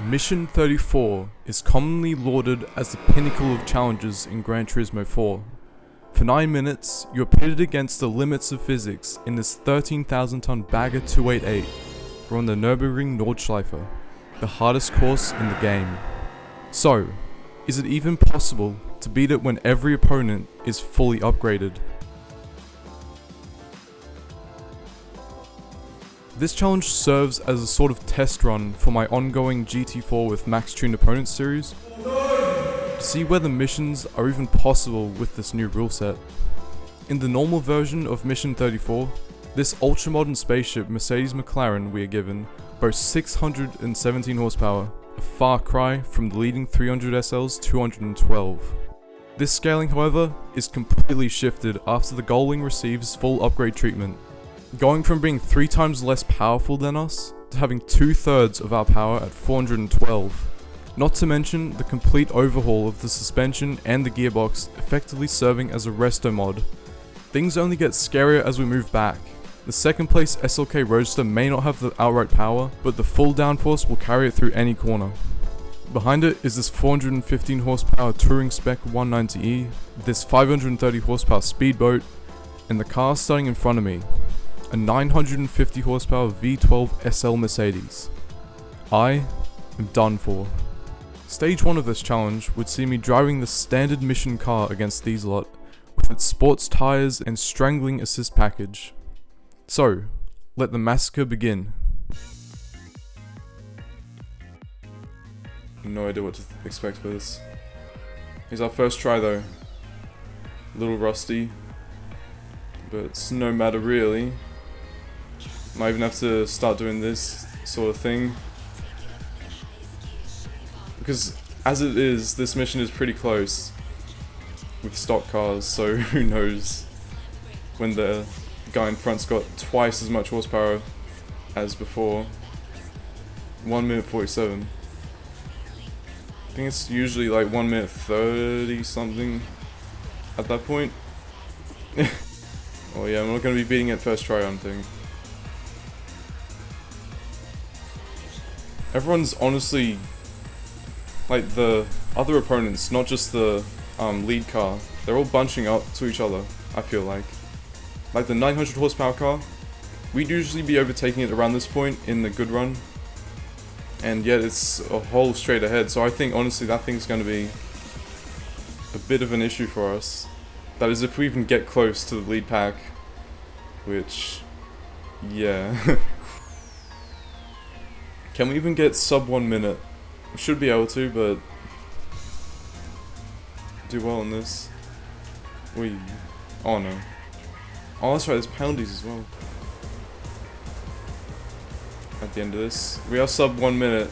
Mission 34 is commonly lauded as the pinnacle of challenges in Gran Turismo 4. For 9 minutes, you are pitted against the limits of physics in this 13,000 ton Bagger 288, or on the Nürburgring Nordschleife, the hardest course in the game. So, is it even possible to beat it when every opponent is fully upgraded? This challenge serves as a sort of test run for my ongoing GT4 with max tuned opponents series, to see whether missions are even possible with this new rule set. In the normal version of Mission 34, this ultra-modern spaceship Mercedes McLaren we are given boasts 617 horsepower, a far cry from the leading 300SL's 212. This scaling, however, is completely shifted after the Gullwing receives full upgrade treatment, going from being 3 times less powerful than us to having 2/3 of our power at 412. Not to mention the complete overhaul of the suspension and the gearbox, effectively serving as a resto mod. Things only get scarier as we move back. The second place SLK Roadster may not have the outright power, but the full downforce will carry it through any corner. Behind it is this 415 horsepower touring spec 190E, this 530 horsepower speedboat, and the car starting in front of me, a 950 horsepower V12 SL Mercedes. I am done for. Stage 1 of this challenge would see me driving the standard mission car against these lot, with its sports tyres and strangling assist package. So, let the massacre begin. No idea what to expect for this. Here's our first try though. A little rusty, but it's no matter really. Might even have to start doing this sort of thing, because as it is, this mission is pretty close with stock cars, so who knows when the guy in front's got twice as much horsepower as before. 1 minute 47. I think it's usually like 1 minute 30 something at that point. Oh yeah, I'm not going to be beating it first try, I don't think. Everyone's honestly, like the other opponents, not just the lead car, they're all bunching up to each other, I feel like. Like the 900 horsepower car, we'd usually be overtaking it around this point in the good run, and yet it's a whole straight ahead, so I think honestly that thing's going to be a bit of an issue for us. That is if we even get close to the lead pack, which, yeah. Can we even get sub 1 minute? We should be able to, but do well on this. Oh no. Oh, that's right, there's penalties as well. At the end of this. We are sub 1 minute.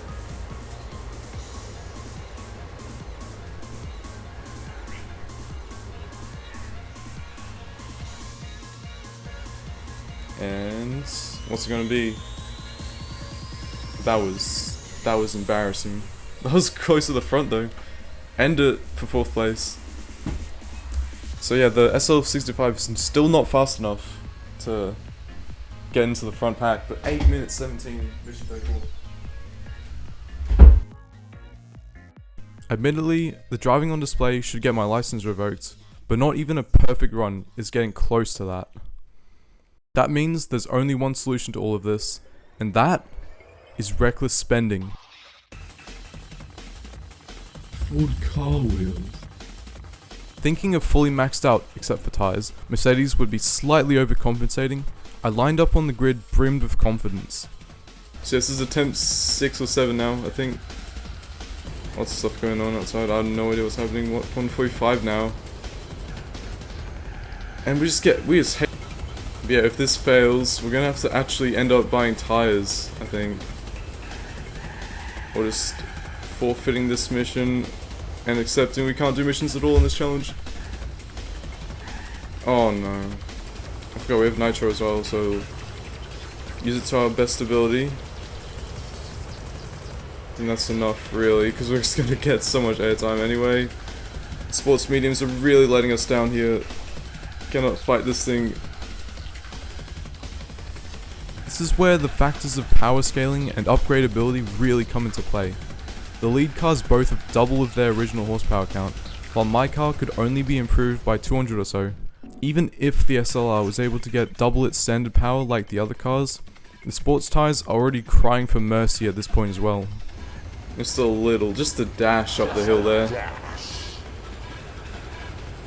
And what's it gonna be? That was embarrassing. That was close to the front though. End it for 4th place. So yeah, the SL65 is still not fast enough to get into the front pack, but 8 minutes 17, Mission 34. Admittedly, the driving on display should get my license revoked, but not even a perfect run is getting close to that. That means there's only one solution to all of this, and that is reckless spending. Ford car wheels. Thinking of fully maxed out, except for tyres, Mercedes would be slightly overcompensating, I lined up on the grid brimmed with confidence. So this is attempt 6 or 7 now, I think. Lots of stuff going on outside, I have no idea what's happening. What, 145 now. And we just hate. Yeah, if this fails, we're gonna have to actually end up buying tyres, I think. Or just forfeiting this mission and accepting we can't do missions at all in this challenge. Oh no. I forgot we have nitro as well, so use it to our best ability. I think that's enough really, because we're just gonna get so much airtime anyway. Sports mediums are really letting us down here. Cannot fight this thing. This is where the factors of power scaling and upgradability really come into play. The lead cars both have double of their original horsepower count, while my car could only be improved by 200 or so. Even if the SLR was able to get double its standard power like the other cars, the sports tyres are already crying for mercy at this point as well. Just a little, just a dash up the hill there.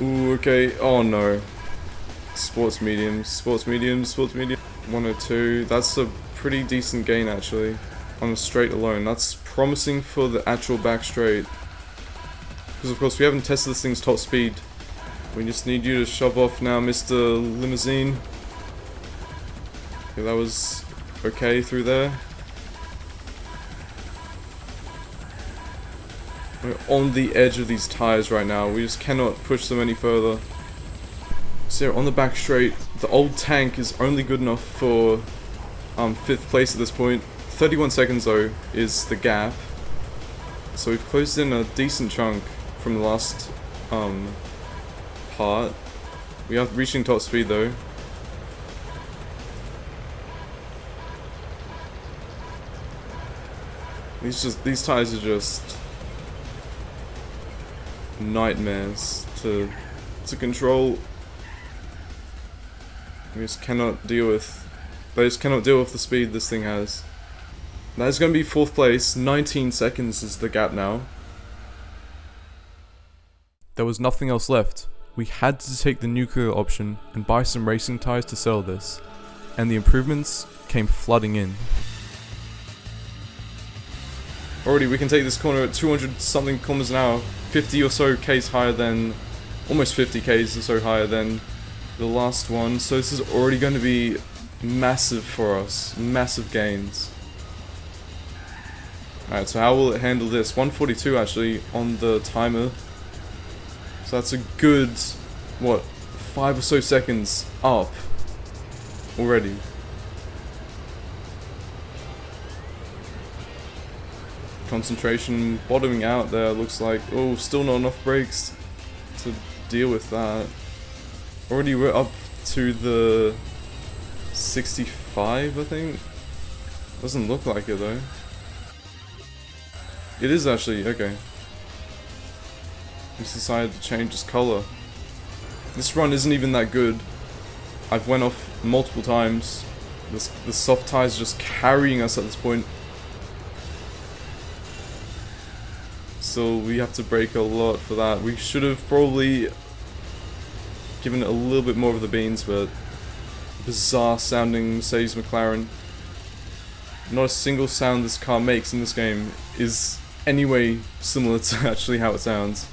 Ooh, okay, oh no. Sports medium, sports medium, sports medium. 102, that's a pretty decent gain actually, on a straight alone. That's promising for the actual back straight. Because of course we haven't tested this thing's top speed. We just need you to shove off now, Mr. Limousine. Okay, that was okay through there. We're on the edge of these tires right now. We just cannot push them any further. So on the back straight, the old tank is only good enough for 5th place at this point. 31 seconds though is the gap. So we've closed in a decent chunk from the last part. We are reaching top speed though. These tires are just nightmares to control. We just cannot deal with. They just cannot deal with the speed this thing has. That is going to be 4th place. 19 seconds is the gap now. There was nothing else left. We had to take the nuclear option and buy some racing tyres to settle this, and the improvements came flooding in. Already we can take this corner at 200 something kilometers an hour, 50 or so k's higher than, almost 50 k's or so higher than the last one, so this is already going to be massive for us, massive gains. Alright, so how will it handle this? 142 actually on the timer. So that's a good, what, 5 or so seconds up already. Concentration bottoming out there, looks like. Oh, still not enough brakes to deal with that. Already we're up to the 65, I think. Doesn't look like it though. It is actually, okay. He's decided to change his color. This run isn't even that good. I've went off multiple times. The soft tires just carrying us at this point. So we have to brake a lot for that. We should have probably given it a little bit more of the beans, but bizarre sounding Mercedes McLaren. Not a single sound this car makes in this game is anyway similar to actually how it sounds.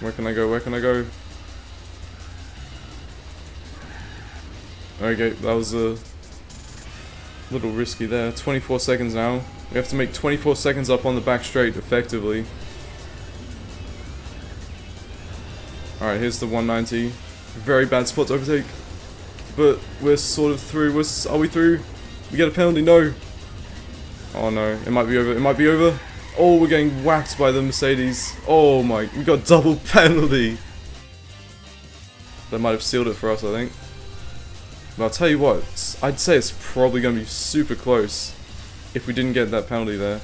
Where can I go? Where can I go? Okay, that was a little risky there. 24 seconds now. We have to make 24 seconds up on the back straight effectively. Alright, here's the 190. Very bad spot to overtake. But we're sort of through. Are we through? We get a penalty? No. Oh no, it might be over. It might be over. Oh, we're getting whacked by the Mercedes. Oh my, we got double penalty. That might have sealed it for us, I think. But I'll tell you what, I'd say it's probably going to be super close if we didn't get that penalty there.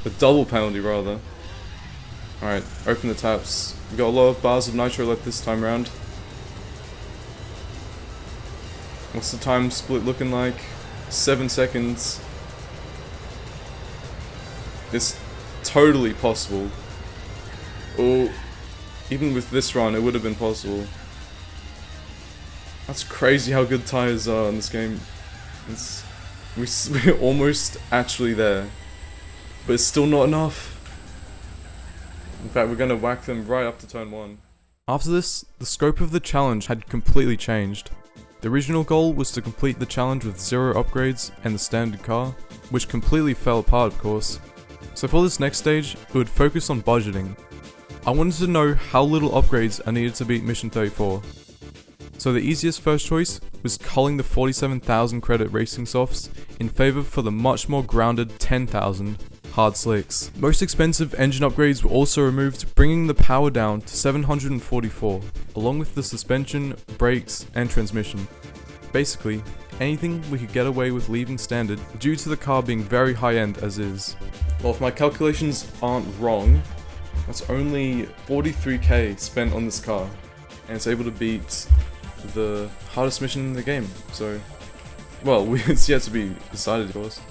A double penalty, rather. Alright, open the taps. We've got a lot of bars of nitro left this time around. What's the time split looking like? 7 seconds. It's totally possible. Or even with this run, it would have been possible. That's crazy how good tires are in this game. We're almost actually there, but it's still not enough. In fact, we're gonna whack them right up to turn 1. After this, the scope of the challenge had completely changed. The original goal was to complete the challenge with 0 upgrades and the standard car, which completely fell apart of course. So for this next stage, it would focus on budgeting. I wanted to know how little upgrades are needed to beat Mission 34. So the easiest first choice was culling the 47,000 credit racing softs in favour for the much more grounded 10,000 hard slicks. Most expensive engine upgrades were also removed, bringing the power down to 744, along with the suspension, brakes and transmission. Basically, anything we could get away with leaving standard due to the car being very high-end as is. Well, if my calculations aren't wrong, that's only 43k spent on this car, and it's able to beat the hardest mission in the game, so... well, it's yet to be decided, of course.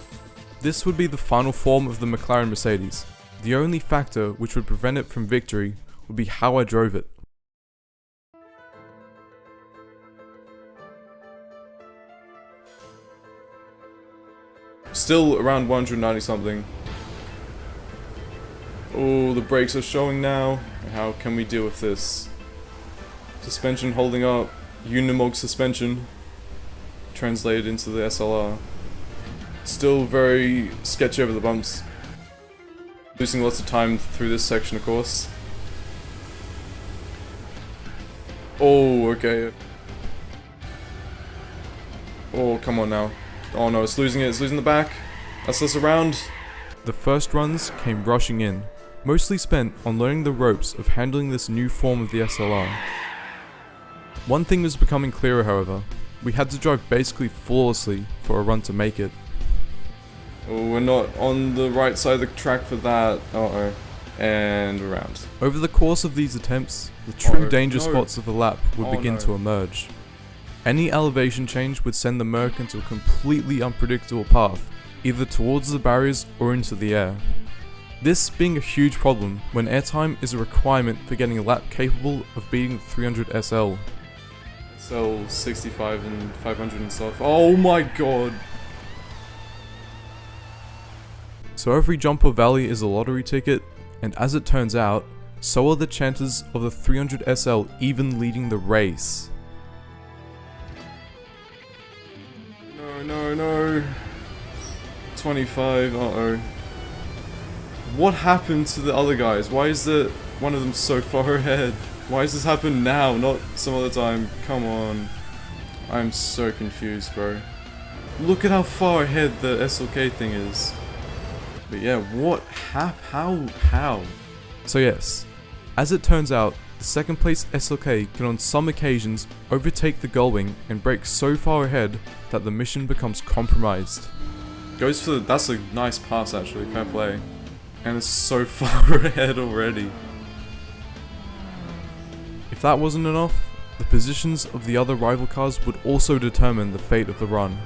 This would be the final form of the McLaren Mercedes. The only factor which would prevent it from victory would be how I drove it. Still around 190 something. Oh, the brakes are showing now. How can we deal with this? Suspension holding up. Unimog suspension. Translated into the SLR. Still very sketchy over the bumps. Losing lots of time through this section, of course. Oh, okay. Oh, come on now. Oh no, it's losing it. It's losing the back. That's us around. The first runs came rushing in, mostly spent on learning the ropes of handling this new form of the SLR. One thing was becoming clearer, however. We had to drive basically flawlessly for a run to make it. Oh, we're not on the right side of the track for that. Uh-oh. And around. Over the course of these attempts, the true danger spots of the lap would begin to emerge. Any elevation change would send the Merc into a completely unpredictable path, either towards the barriers or into the air. This being a huge problem when airtime is a requirement for getting a lap capable of beating the 300 SL. SL 65 and 500 and stuff. Oh my god! So every jump or valley is a lottery ticket, and as it turns out, so are the chances of the 300 SL even leading the race. No. 25, uh-oh. What happened to the other guys? Why is one of them so far ahead? Why does this happen now, not some other time? Come on. I'm so confused, bro. Look at how far ahead the SLK thing is. But yeah, what? How? So yes, as it turns out, the second place SLK can on some occasions overtake the Gullwing and break so far ahead that the mission becomes compromised. Goes for that's a nice pass actually, fair play. And it's so far ahead already. If that wasn't enough, the positions of the other rival cars would also determine the fate of the run.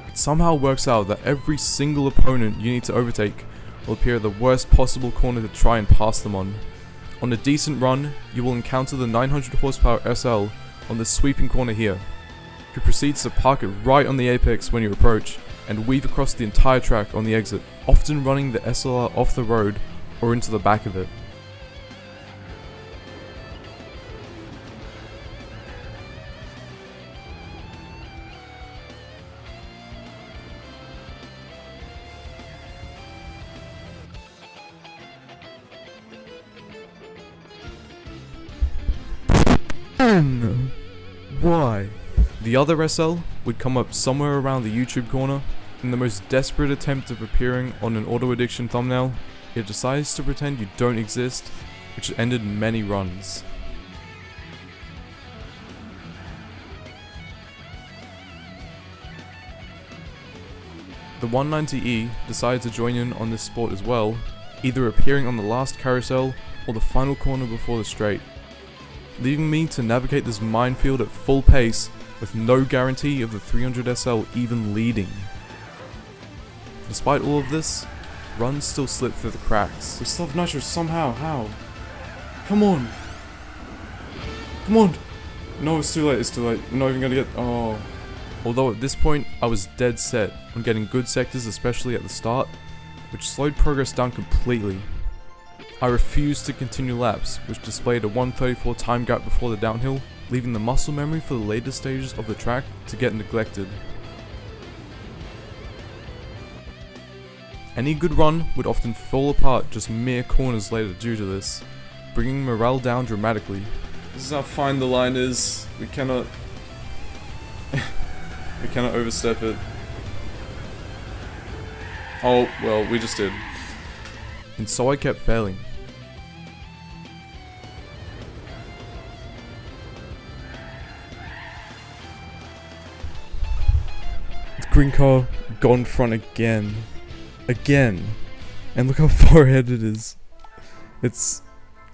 It somehow works out that every single opponent you need to overtake will appear at the worst possible corner to try and pass them on. On a decent run, you will encounter the 900 horsepower SL on this sweeping corner here, who proceeds to park it right on the apex when you approach, and weave across the entire track on the exit, often running the SLR off the road or into the back of it. Why? The other SL would come up somewhere around the YouTube corner. In the most desperate attempt of appearing on an auto addiction thumbnail, it decides to pretend you don't exist, which ended many runs. The 190E decided to join in on this sport as well, either appearing on the last carousel or the final corner before the straight, leaving me to navigate this minefield at full pace with no guarantee of the 300 SL even leading. Despite all of this, runs still slip through the cracks. We still have nitro somehow, how? Come on! Come on! No, it's too late, We're not even gonna get, oh. Although at this point, I was dead set on getting good sectors, especially at the start, which slowed progress down completely. I refused to continue laps, which displayed a 1:34 time gap before the downhill, leaving the muscle memory for the later stages of the track to get neglected. Any good run would often fall apart just mere corners later due to this, bringing morale down dramatically. This is how fine the line is. We cannot we cannot overstep it. Oh, well, we just did. And so I kept failing. sprint car got in front again. Again. And look how far ahead it is.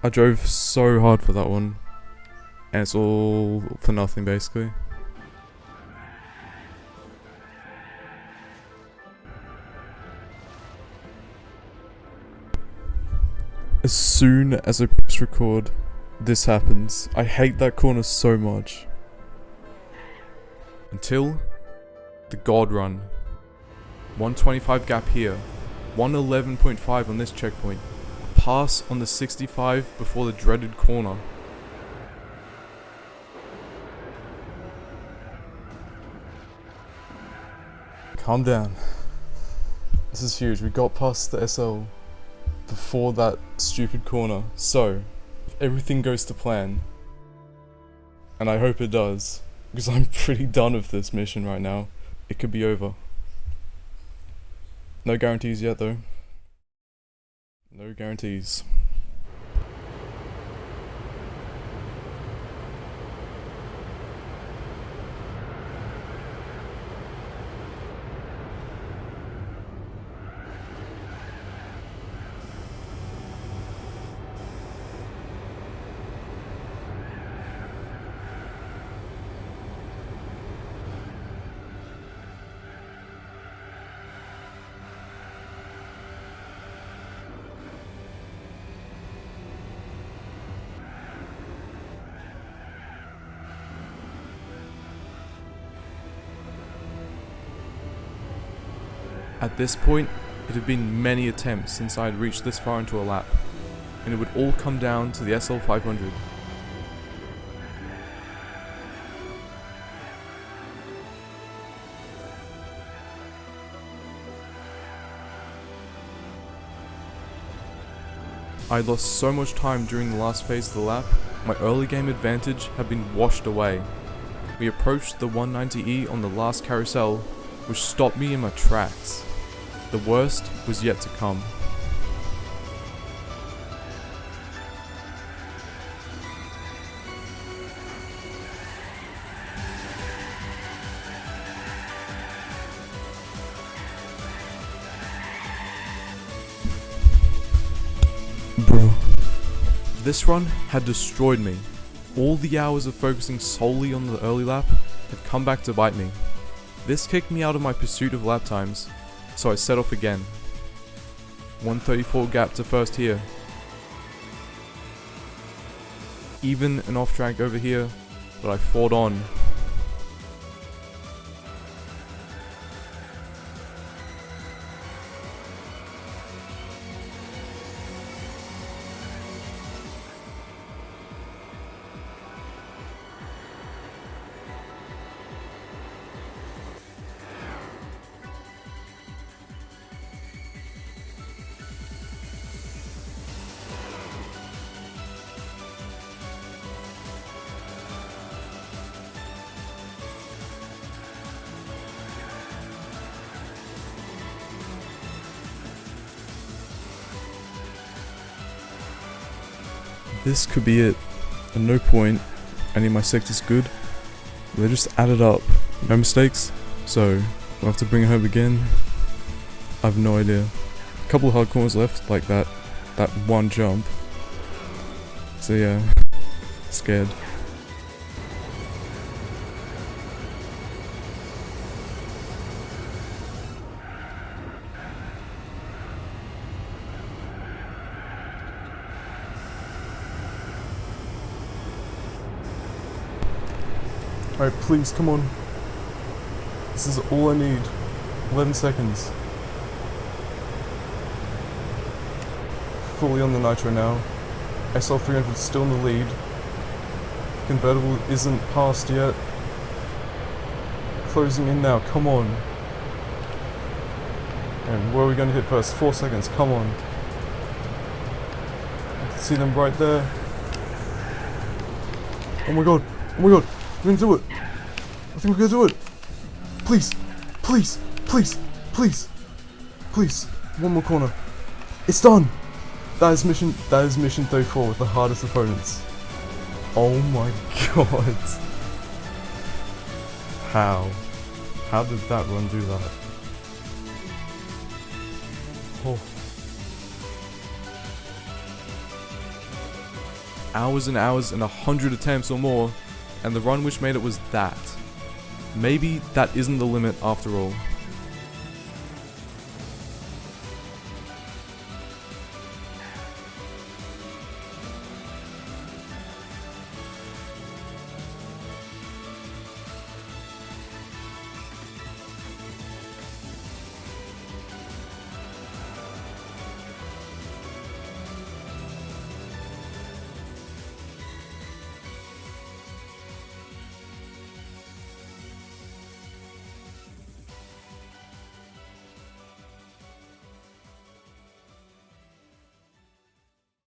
I drove so hard for that one. And it's all for nothing basically. As soon as I press record, this happens. I hate that corner so much. Until the God Run. 125 gap here. 111.5 on this checkpoint. Pass on the 65 before the dreaded corner. Calm down. This is huge. We got past the SL before that stupid corner. So, if everything goes to plan, and I hope it does, because I'm pretty done with this mission right now, it could be over. No guarantees yet though. No guarantees. At this point, it had been many attempts since I had reached this far into a lap, and it would all come down to the SL500. I had lost so much time during the last phase of the lap, my early game advantage had been washed away. We approached the 190E on the last carousel, which stopped me in my tracks. The worst was yet to come. Bro. This run had destroyed me. All the hours of focusing solely on the early lap had come back to bite me. This kicked me out of my pursuit of lap times, so I set off again. 134 gap to first here. Even an off track over here, but I fought on. This could be it. At no point any of my sectors good. They just added up. No mistakes. So we'll have to bring it home again. I have no idea. A couple of hard corners left, like that one jump. So yeah, scared. Alright, please, come on. This is all I need. 11 seconds. Fully on the nitro now. SL300 still in the lead. Convertible isn't passed yet. Closing in now, come on. And where are we going to hit first? 4 seconds, come on. I can see them right there. Oh my god, oh my god. We're gonna do it. I think we're gonna do it. Please, please, please, please, please. One more corner. It's done. That is mission 34 with the hardest opponents. Oh my god. How? How did that run do that? Oh. Hours and hours and 100 attempts or more, and the run which made it was that. Maybe that isn't the limit after all.